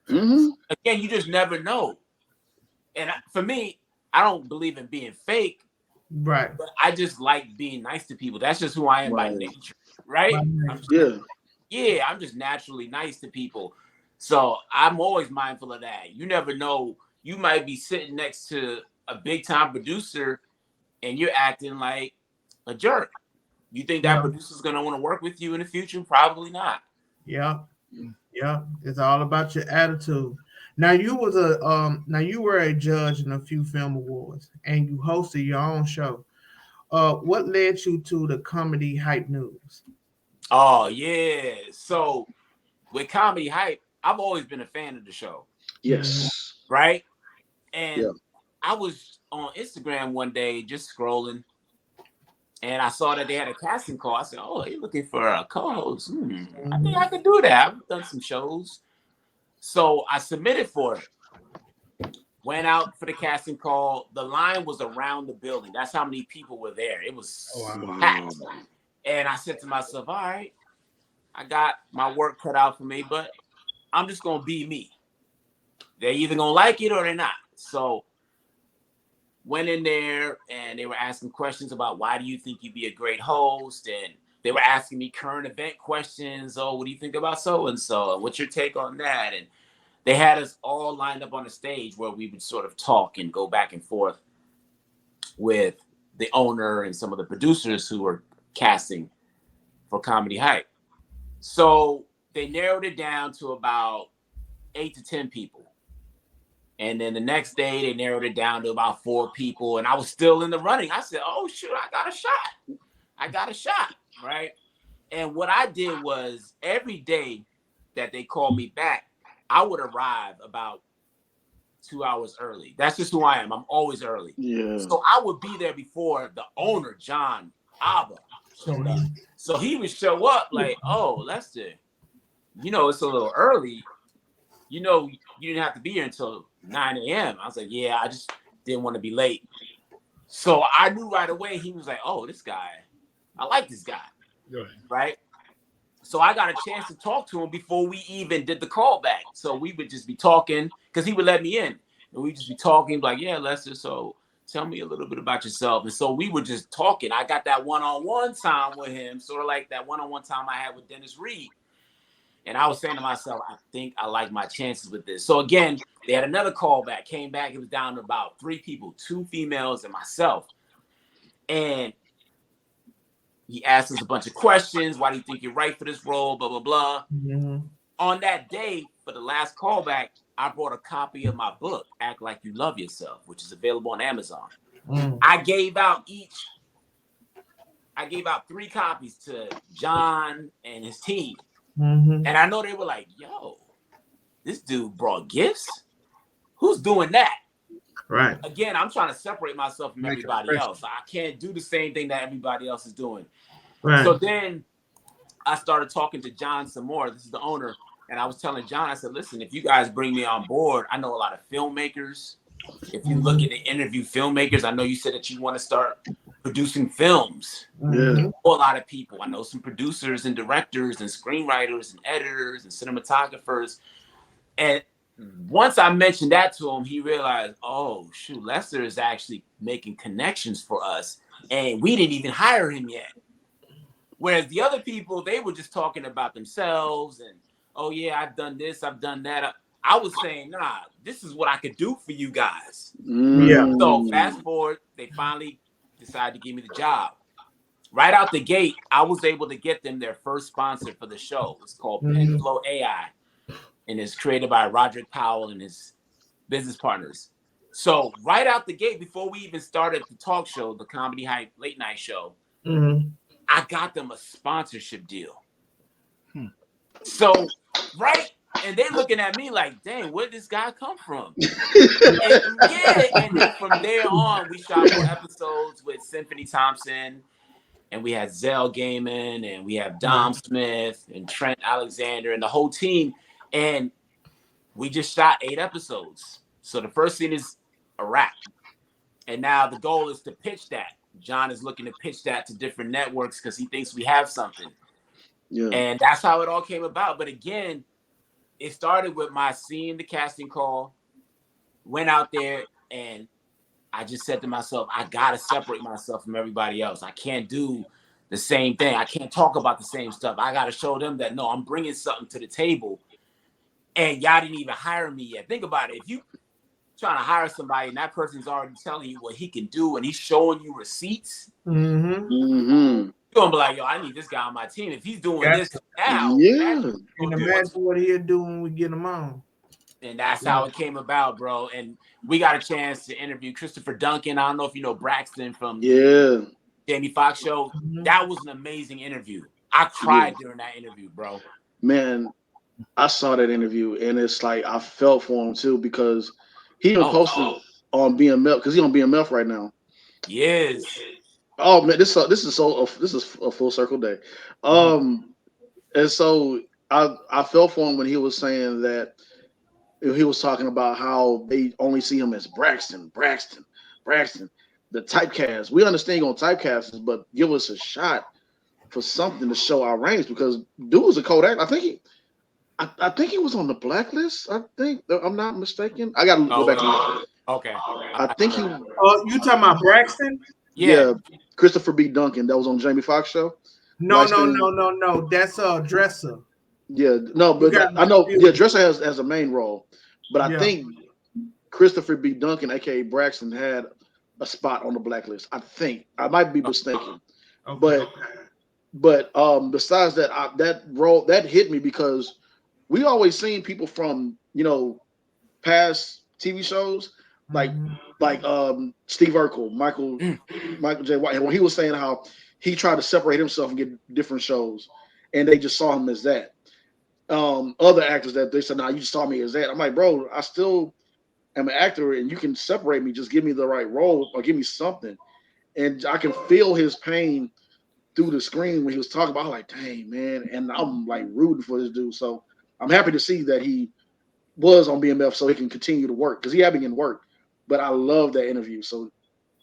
Again, you just never know. And for me, I don't believe in being fake. Right. But I just like being nice to people. That's just who I am by nature. Right? I'm just naturally nice to people. So I'm always mindful of that. You never know. You might be sitting next to a big time producer and you're acting like a jerk. You think that producer's going to want to work with you in the future? Probably not. Yeah. Yeah. It's all about your attitude. Now you were a judge in a few film awards and you hosted your own show. What led you to the Comedy Hype News? Oh yeah. So with Comedy Hype, I've always been a fan of the show. Yes. Right? And I was on Instagram one day just scrolling, and I saw that they had a casting call. I said, "Oh, they're looking for a co-host. I think I could do that. I've done some shows." So I submitted for it. Went out for the casting call. The line was around the building. That's how many people were there. It was packed. And I said to myself, all right, I got my work cut out for me, but I'm just going to be me. They're either going to like it or they're not. So went in there and they were asking questions about why do you think you'd be a great host? And they were asking me current event questions. Oh, what do you think about so-and-so? What's your take on that? And they had us all lined up on the stage where we would sort of talk and go back and forth with the owner and some of the producers who were casting for Comedy Hype. So they narrowed it down to about 8 to 10 people. And then the next day they narrowed it down to about 4 people. And I was still in the running. I said, oh, shoot, I got a shot. Right. And what I did was every day that they called me back, I would arrive about 2 hours early. That's just who I am. I'm always early. Yeah. So I would be there before the owner, John Abba, showed up. So he would show up like, oh, Lester, it's a little early. You didn't have to be here until 9 a.m. I was like, yeah, I just didn't want to be late. So I knew right away. He was like, oh, this guy, I like this guy. Right. So I got a chance to talk to him before we even did the callback. So we would just be talking because he would let me in. And we'd just be talking like, yeah, Lester, so tell me a little bit about yourself. And so we were just talking. I got that one-on-one time with him, sort of like that one-on-one time I had with Dennis Reed. And I was saying to myself, I think I like my chances with this. So again, they had another callback, came back. It was down to about 3 people, 2 females and myself. And he asked us a bunch of questions. Why do you think you're right for this role? Blah, blah, blah. On that day, for the last callback, I brought a copy of my book, Act Like You Love Yourself, which is available on Amazon. I gave out each I gave out 3 copies to John and his team. Mm-hmm. And I know they were like, yo, this dude brought gifts? Who's doing that? Right. Again, I'm trying to separate myself from everybody else. I can't do the same thing that everybody else is doing. Right. So then I started talking to John some more. This is the owner. And I was telling John, I said, listen, if you guys bring me on board, I know a lot of filmmakers. If you look at the interview filmmakers, I know you said that you want to start producing films. Yeah. A lot of people. I know some producers and directors and screenwriters and editors and cinematographers. And once I mentioned that to him, he realized, oh, shoot, Lester is actually making connections for us. And we didn't even hire him yet. Whereas the other people, they were just talking about themselves and, oh, yeah, I've done this, I've done that. I was saying, nah, this is what I could do for you guys. Yeah. So fast forward, they finally decided to give me the job. Right out the gate, I was able to get them their first sponsor for the show. It's called Penflow AI, and it's created by Roderick Powell and his business partners. So right out the gate, before we even started the talk show, the Comedy Hype late night show, I got them a sponsorship deal. So, right, and they're looking at me like, dang, where did this guy come from? And then from there on, we shot more episodes with Symphony Thompson, and we had Zell Gaiman, and we have Dom Smith, and Trent Alexander, and the whole team, and we just shot 8 episodes. So the first scene is a wrap, and now the goal is to pitch that. John is looking to pitch that to different networks because he thinks we have something. Yeah. And that's how it all came about. But again, it started with my seeing the casting call, went out there, and I just said to myself, I got to separate myself from everybody else. I can't do the same thing. I can't talk about the same stuff. I got to show them that, no, I'm bringing something to the table. And y'all didn't even hire me yet. Think about it. If you trying to hire somebody and that person's already telling you what he can do and he's showing you receipts, you're gonna be like, yo, I need this guy on my team. If he's doing this now, and imagine what he'll do when we get him on. And that's how it came about, bro. And we got a chance to interview Christopher Duncan. I don't know if you know Braxton from Jamie Foxx show. That was an amazing interview. I cried during that interview, bro. Man, I saw that interview and it's like I felt for him too because he even posted on BMF because he's on BMF right now. Yes. Oh man, this is a full circle day. And so I felt for him when he was saying that he was talking about how they only see him as Braxton. The typecast. We understand on typecast, but give us a shot for something to show our range because dude was a Kodak. I think he was on the blacklist. I think I'm not mistaken. I gotta go back to look. Okay. I think he. Oh, you talking about Braxton? Yeah. Christopher B. Duncan. That was on Jamie Foxx show. No. That's Dresser. Yeah, no, but I know. Yeah, Dresser has a main role, but I think Christopher B. Duncan, aka Braxton, had a spot on the blacklist. I think I might be mistaken, but besides that, that role that hit me because we always seen people from past TV shows like Steve Urkel, Michael J. White, and when he was saying how he tried to separate himself and get different shows, and they just saw him as that. Other actors that they said, "Nah, you just saw me as that." I'm like, bro, I still am an actor, and you can separate me. Just give me the right role or give me something, and I can feel his pain through the screen when he was talking about. I'm like, dang man, and I'm like rooting for this dude. So I'm happy to see that he was on BMF so he can continue to work because he had been in work. But I love that interview. So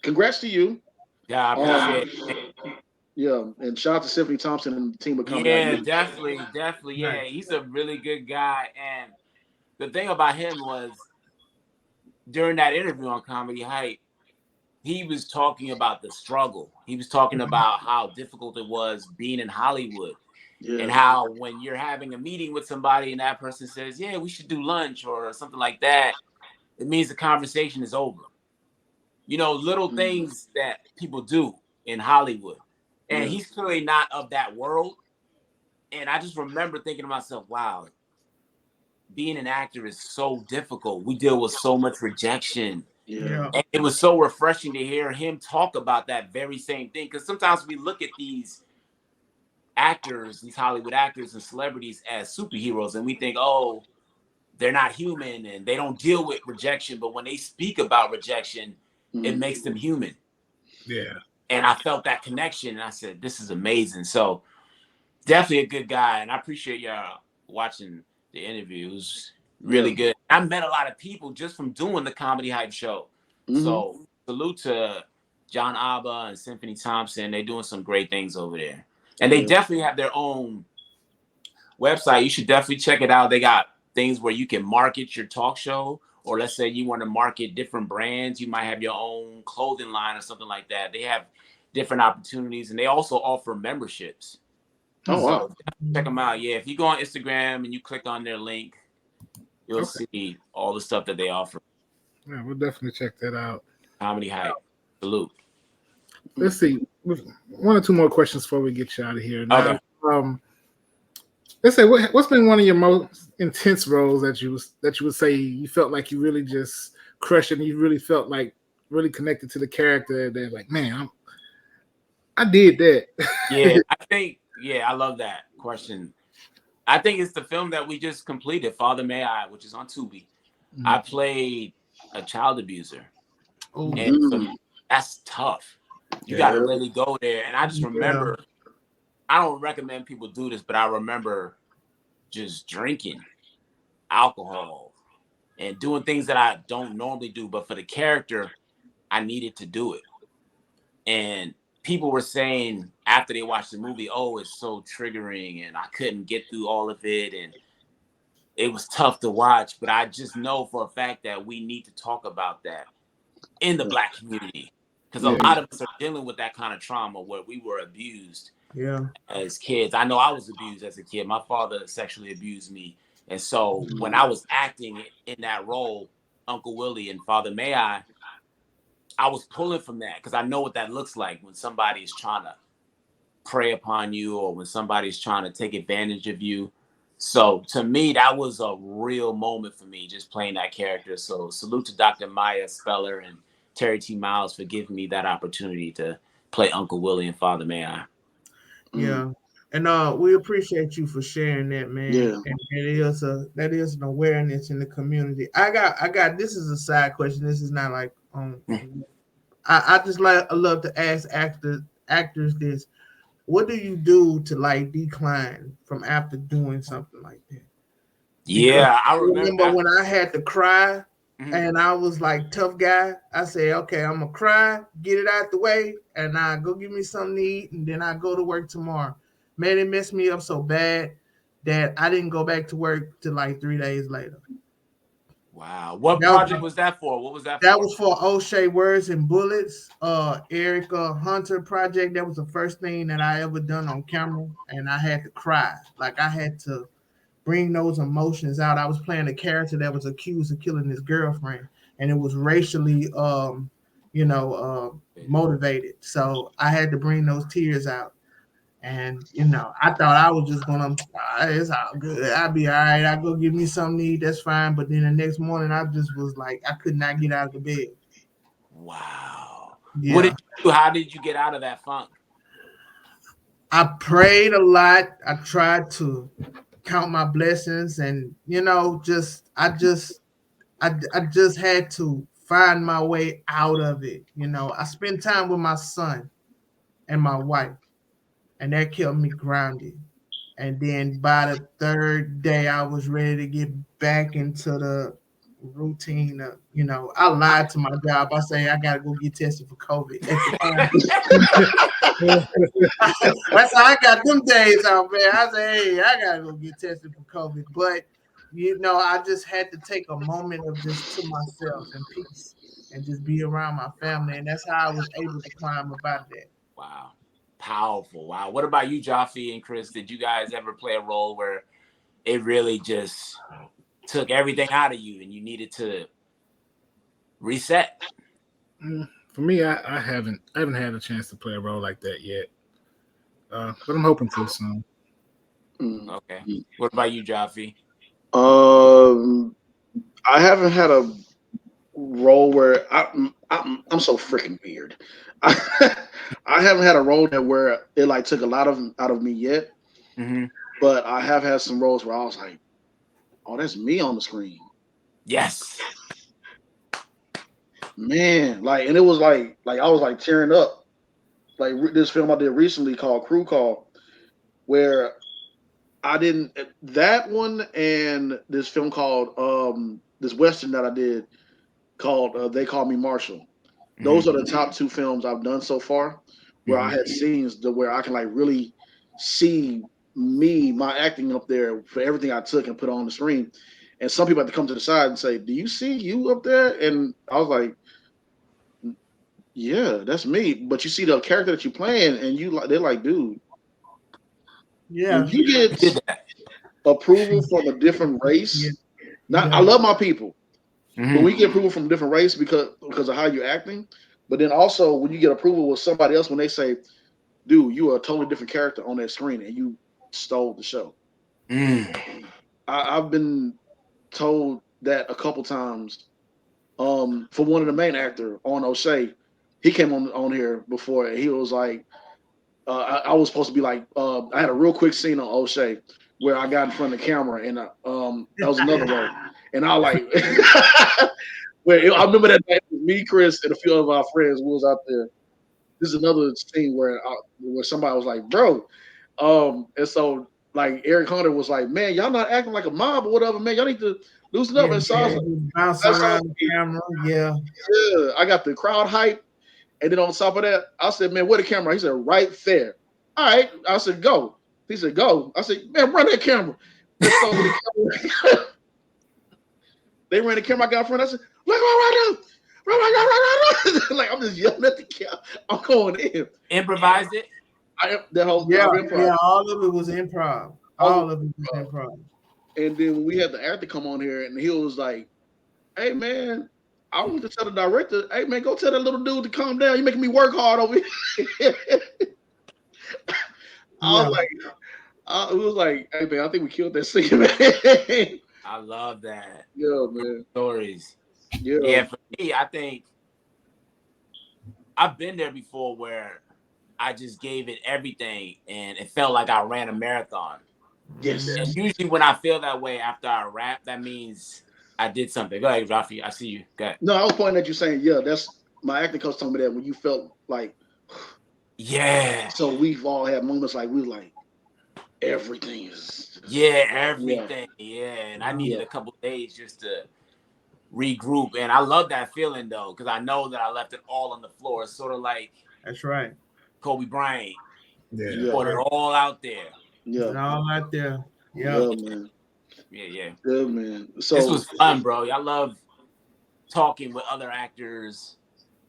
congrats to you. Yeah, I appreciate it. Yeah, and shout out to Symphony Thompson and the team of Comedy. Yeah, definitely. Yeah, he's a really good guy. And the thing about him was during that interview on Comedy Hype, he was talking about the struggle. He was talking about how difficult it was being in Hollywood. Yeah. And how when you're having a meeting with somebody and that person says, yeah, we should do lunch or something like that, it means the conversation is over. Little things that people do in Hollywood. And he's clearly not of that world. And I just remember thinking to myself, wow, being an actor is so difficult. We deal with so much rejection. Yeah. And it was so refreshing to hear him talk about that very same thing. Because sometimes we look at these actors, these Hollywood actors and celebrities as superheroes, and we think, oh, they're not human and they don't deal with rejection. But when they speak about rejection, it makes them human. Yeah. And I felt that connection, and I said, this is amazing. So definitely a good guy, and I appreciate y'all watching the interview. It was really good. I met a lot of people just from doing the Comedy Hype show. So salute to John Abba and Symphony Thompson. They're doing some great things over there. And they definitely have their own website. You should definitely check it out. They got things where you can market your talk show, or let's say you want to market different brands. You might have your own clothing line or something like that. They have different opportunities, and they also offer memberships. Oh, wow. Check them out. Yeah, if you go on Instagram and you click on their link, you'll see all the stuff that they offer. Yeah, we'll definitely check that out. Comedy Hype. Salute. Let's see. One or two more questions before we get you out of here. Now, let's say what's been one of your most intense roles that you would say you felt like you really just crushed it and you really felt like really connected to the character that like, man, I did that. Yeah, I love that question. I think it's the film that we just completed, Father May I, which is on Tubi. I played a child abuser. And so that's tough. You got to really go there. And I just remember, I don't recommend people do this, but I remember just drinking alcohol and doing things that I don't normally do. But for the character, I needed to do it. And people were saying after they watched the movie, oh, it's so triggering and I couldn't get through all of it. And it was tough to watch. But I just know for a fact that we need to talk about that in the Black community. Because a lot of us are dealing with that kind of trauma where we were abused as kids. I know I was abused as a kid. My father sexually abused me. And so when I was acting in that role, Uncle Willie and Father May I was pulling from that because I know what that looks like when somebody's trying to prey upon you or when somebody's trying to take advantage of you. So to me, that was a real moment for me, just playing that character. So salute to Dr. Maya Speller and Terry T. Miles for giving me that opportunity to play Uncle Willie and Father May I. Yeah. And we appreciate you for sharing that, man. Yeah. And that is an awareness in the community. I got this is a side question. This is not like I just I love to ask actors this. What do you do to like decline from after doing something like that? Yeah, I remember when I had to cry and I was like tough guy. I said, okay, I'm gonna cry, get it out the way, and I go get me something to eat, and then I go to work tomorrow. Man, it messed me up so bad that I didn't go back to work till like 3 days later. Wow. What project was that for? What was that for? That was for O'Shea Words and Bullets, Erica Hunter project. That was the first thing that I ever done on camera, and I had to cry. Like I had to bring those emotions out. I was playing a character that was accused of killing his girlfriend, and it was racially, motivated. So I had to bring those tears out. And I thought I was just gonna, it's all good. I'll be all right. I go give me something to eat. That's fine. But then the next morning, I just was like, I could not get out of the bed. Wow. Yeah. What did you do? How did you get out of that funk? I prayed a lot. I tried to count my blessings, and I just had to find my way out of it. I spent time with my son and my wife, and that kept me grounded. And then by the third day, I was ready to get back into the routine. I lied to my job. I say I gotta go get tested for COVID at the time. That's how I got them days out, man. I say, hey, I gotta go get tested for COVID. But I just had to take a moment of just to myself and peace and just be around my family. And that's how I was able to climb about that. Wow. Powerful. Wow. What about you, Jaffe and Chris? Did you guys ever play a role where it really just took everything out of you and you needed to reset? For me, I haven't had a chance to play a role like that yet. But I'm hoping to soon. Okay. What about you, Jaffe? I haven't had a role where I'm so freaking weird. I haven't had a role that where it like took a lot of out of me yet, but I have had some roles where I was like, oh, that's me on the screen. Yes. Man, like, and it was like I was like tearing up. Like this film I did recently called Crew Call, where I didn't that one and this film called this western that I did called They Call Me Marshall. Those are the top two films I've done so far, where I had scenes where I can like really see me, my acting up there for everything I took and put on the screen. And some people have to come to the side and say, "Do you see you up there?" And I was like, "Yeah, that's me." But you see the character that you're playing, and you like, they're like, "Dude, Yeah, when you get approval from a different race, not I love my people, but we get approval from a different race because of how you're acting. But then also when you get approval with somebody else, when they say, dude, you are a totally different character on that screen and you stole the show. I've been told that a couple times. For one of the main actor on O'Shea, he came on here before. And he was like, I was supposed to be like, I had a real quick scene on O'Shea where I got in front of the camera, and that was another role. And I like, I remember that night, me, Chris, and a few of our friends we was out there. This is another scene where somebody was like, bro, and so like Eric Hunter was like, man, y'all not acting like a mob or whatever, man. Y'all need to loosen up. And so I was like, bouncing around the camera, yeah, I got the crowd hype. And then on top of that, I said, man, where the camera? He said, right there. All right. I said, go. He said, go. I said, man, run that camera. And so they ran the camera. I got in front. I said, look right now. Run. Like I'm just yelling at the camera. I'm going in. Improvised it? All of it was improv. All of it was improv. And then we had the actor come on here and he was like, hey, man, I want to tell the director, hey, man, go tell that little dude to calm down. You're making me work hard over here. I was like, hey, man, I think we killed that scene, man. I love that. Yeah, man. Stories. Yeah, for me, I think I've been there before where I just gave it everything and it felt like I ran a marathon. Yes. And usually when I feel that way after I rap, that means I did something. Go ahead, Rafi. I see you. Go ahead. No, I was pointing at you saying, yeah, that's my acting coach told me that when you felt like, yeah. So we've all had moments like we like everything is. Everything. Yeah. And I needed a couple of days just to regroup. And I love that feeling though, because I know that I left it all on the floor. It's sort of like that's right. Kobe Bryant. Yeah. You put it all out there. Yeah. It's all out there. Yeah, man. Yeah. Good, man. So this was fun, bro. I love talking with other actors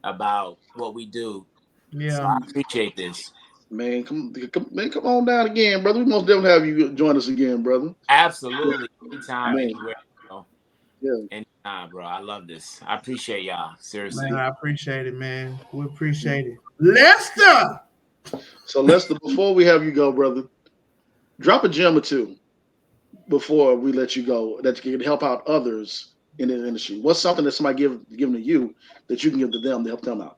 about what we do. Yeah. So I appreciate this. Man, come on down again, brother. We most definitely have you join us again, brother. Absolutely. Anytime, man. anywhere. Yeah. Anytime, bro. I love this. I appreciate y'all. Seriously. Man, I appreciate it, man. We appreciate it. Lester! So, Lester, before we have you go, brother, drop a gem or two before we let you go that you can help out others in the industry. What's something that somebody given to you that you can give to them to help them out?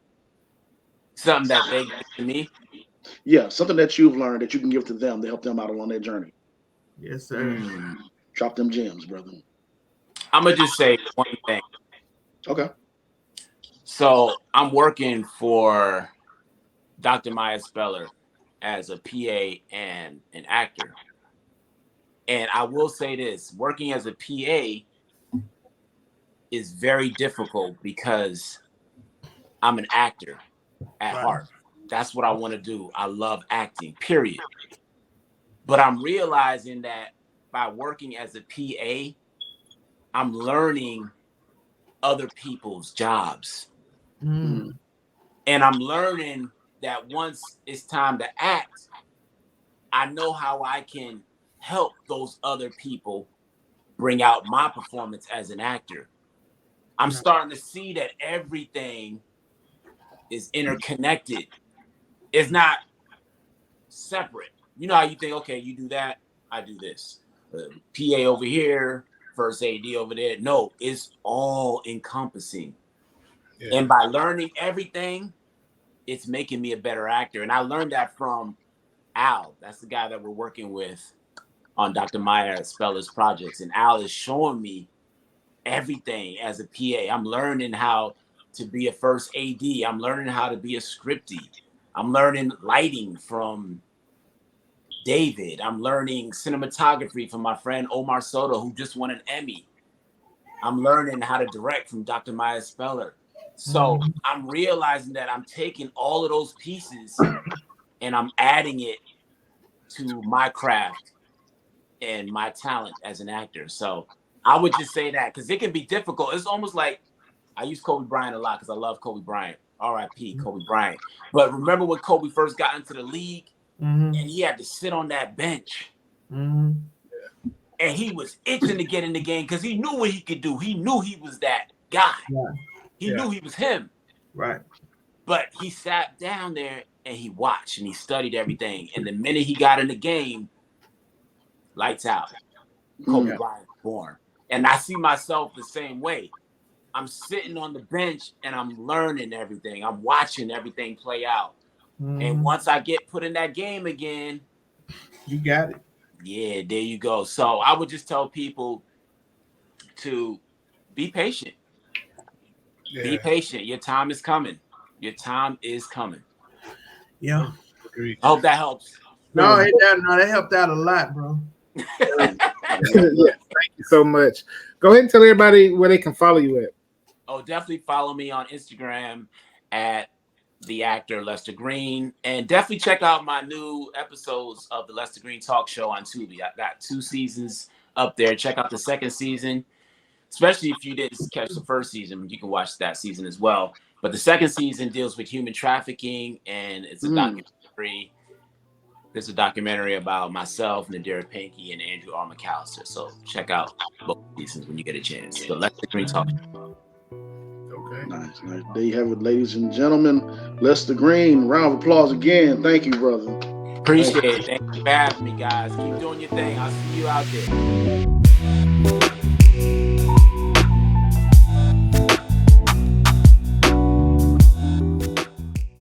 Something that they give to me? Yeah, something that you've learned that you can give to them to help them out along their journey. Yes, sir. Drop them gems, brother. I'm going to just say one thing. Okay. So I'm working for Dr. Maya Speller as a PA and an actor. And I will say this, working as a PA is very difficult because I'm an actor at heart. That's what I want to do. I love acting, period. But I'm realizing that by working as a PA, I'm learning other people's jobs. And I'm learning that once it's time to act, I know how I can help those other people bring out my performance as an actor. I'm starting to see that everything is interconnected. It's not separate. You know how you think, okay, you do that, I do this. PA over here, first AD over there. No, it's all encompassing. Yeah. And by learning everything, it's making me a better actor. And I learned that from Al. That's the guy that we're working with on Dr. Maya Speller's projects. And Al is showing me everything as a PA. I'm learning how to be a first AD. I'm learning how to be a scripty. I'm learning lighting from David. I'm learning cinematography from my friend Omar Soto, who just won an Emmy. I'm learning how to direct from Dr. Maya Speller. So I'm realizing that I'm taking all of those pieces and I'm adding it to my craft and my talent as an actor. So I would just say that because it can be difficult. It's almost like I use Kobe Bryant a lot because I love Kobe Bryant. R.I.P. Kobe Bryant. But remember when Kobe first got into the league and he had to sit on that bench and he was itching to get in the game because he knew what he could do. He knew he was that guy. Yeah. He knew he was him. Right. But he sat down there and he watched and he studied everything. And the minute he got in the game, lights out. Kobe Bryant born. And I see myself the same way. I'm sitting on the bench and I'm learning everything. I'm watching everything play out. And once I get put in that game again, you got it. Yeah, there you go. So I would just tell people to be patient. Yeah. Be patient. Your time is coming. Your time is coming. Yeah. I hope that helps. No, that helped out a lot, bro. Yeah, thank you so much. Go ahead and tell everybody where they can follow you at. Oh, definitely follow me on Instagram at the actor Lester Greene, and definitely check out my new episodes of the Lester Greene Talk Show on Tubi. I got 2 seasons up there. Check out the 2nd season, especially if you didn't catch the 1st season. You can watch that season as well. But the 2nd season deals with human trafficking, and it's a documentary. There's a documentary about myself, Nadira Pinky, and Andrew R. McAllister. So check out both seasons when you get a chance. The Lester Greene Talk Show. Okay. Nice. There you have it, ladies and gentlemen. Lester Greene. Round of applause again. Thank you, brother. Appreciate it. Thank you for having me, guys. Keep doing your thing. I'll see you out there.